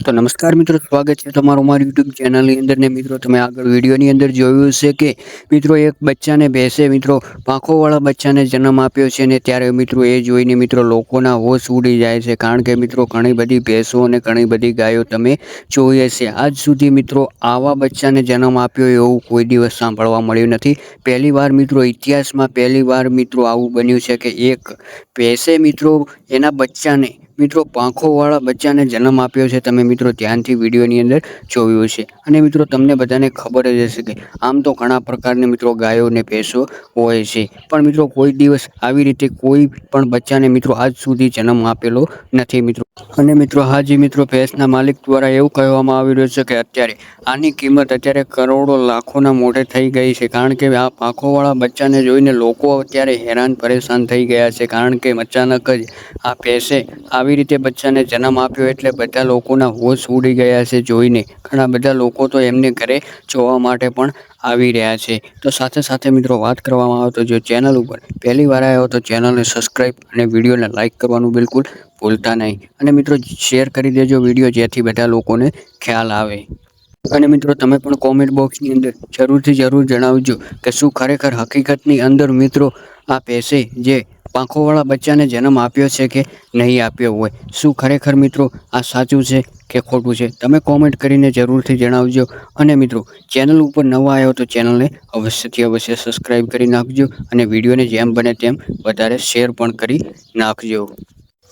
તો નમસ્કાર મિત્રો, સ્વાગત છે તમારું મારી યુટ્યુબ ચેનલની અંદર ને મિત્રો તમે આગળ વિડીયોની અંદર જોયું છે કે મિત્રો એક બચ્ચાને ભેંસે મિત્રો પાંખોવાળા બચ્ચાને જન્મ આપ્યો છે ને ત્યારે મિત્રો એ જોઈને મિત્રો લોકોના હોશ ઉડી જાય છે, કારણ કે મિત્રો ઘણી બધી ભેંસો અને ઘણી બધી ગાયો તમે જોઈ હશે. આજ સુધી મિત્રો આવા બચ્ચાને જન્મ આપ્યો એવું કોઈ દિવસ સાંભળવા મળ્યું નથી. પહેલીવાર મિત્રો ઇતિહાસમાં પહેલીવાર મિત્રો આવું બન્યું છે કે એક ભેંસે મિત્રો એના બચ્ચાને મિત્રો પાંખોવાળા બચ્ચાને જન્મ આપ્યો છે. તમે મિત્રો ધ્યાનથી વિડીયોની અંદર જોયું છે અને મિત્રો તમને બધાને ખબર જ હશે કે આમ તો ઘણા પ્રકારની મિત્રો ગાયો અને ભેંસો હોય છે, પણ મિત્રો કોઈ દિવસ આવી રીતે કોઈ પણ બચ્ચાને મિત્રો આજ સુધી જન્મ આપેલો નથી મિત્રો. અને મિત્રો હાજી મિત્રો ભેંસના માલિક દ્વારા એવું કહેવામાં આવી રહ્યું છે કે અત્યારે આની કિંમત અત્યારે કરોડો લાખોના મોઢે થઈ ગઈ છે, કારણ કે આ પાંખોવાળા બચ્ચાને જોઈને લોકો અત્યારે હેરાન પરેશાન થઈ ગયા છે, કારણ કે અચાનક જ આ ભેંસે આવી રીતે બચ્ચાને જન્મ આપ્યો એટલે બધા લોકોના હોશ ઉડી ગયા છે જોઈને. ઘણા બધા લોકો તો એમને ઘરે જોવા માટે પણ આવી રહ્યા છે. તો સાથે સાથે મિત્રો વાત કરવામાં આવે તો જો ચેનલ ઉપર પહેલી વાર આવ્યો તો ચેનલને સબસ્ક્રાઈબ અને વિડીયોને લાઇક કરવાનું બિલકુલ ભૂલતા નહીં, અને મિત્રો શેર કરી દેજો વિડીયો, જેથી બધા લોકોને ખ્યાલ આવે. અને મિત્રો તમે પણ કોમેન્ટ બોક્સની અંદર જરૂર જણાવજો કે શું ખરેખર હકીકતની અંદર મિત્રો આ ભેંસે જે પાંખોવાળા બચ્ચાને જન્મ આપ્યો છે કે નહીં આપ્યો હોય. શું ખરેખર મિત્રો આ સાચું છે કે ખોટું છે, તમે કોમેન્ટ કરીને જરૂરથી જણાવજો. અને મિત્રો ચેનલ ઉપર નવા આવ્યો તો ચેનલને અવશ્ય સબસ્ક્રાઈબ કરી નાખજો અને વિડીયોને જેમ બને તેમ વધારે શેર પણ કરી નાખજો.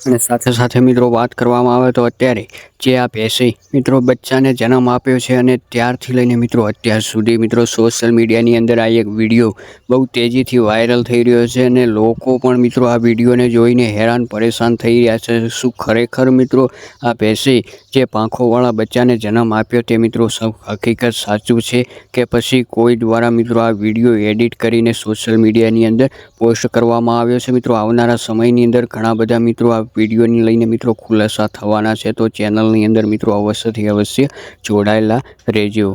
અને સાથે સાથે મિત્રો વાત કરવામાં આવે તો અત્યારે જે આ ભેંસે મિત્રો બચ્ચાને જન્મ આપ્યો છે અને ત્યારથી લઈને મિત્રો અત્યાર સુધી મિત્રો સોશિયલ મીડિયાની અંદર આ એક વિડીયો બહુ તેજીથી વાયરલ થઈ રહ્યો છે અને લોકો પણ મિત્રો આ વિડીયોને જોઈને હેરાન પરેશાન થઈ રહ્યા છે. શું ખરેખર મિત્રો આ ભેંસે જે પાંખોવાળા બચ્ચાને જન્મ આપ્યો તે મિત્રો હકીકત સાચું છે કે પછી કોઈ દ્વારા મિત્રો આ વિડીયો એડિટ કરીને સોશિયલ મીડિયાની અંદર પોસ્ટ કરવામાં આવ્યો છે. મિત્રો આવનારા સમયની અંદર ઘણા બધા મિત્રો આ વિડીયોને લઈને મિત્રો ખુલાસા થવાના છે, તો ચેનલની અંદર મિત્રો અવશ્ય જોડાયેલા રહેજો.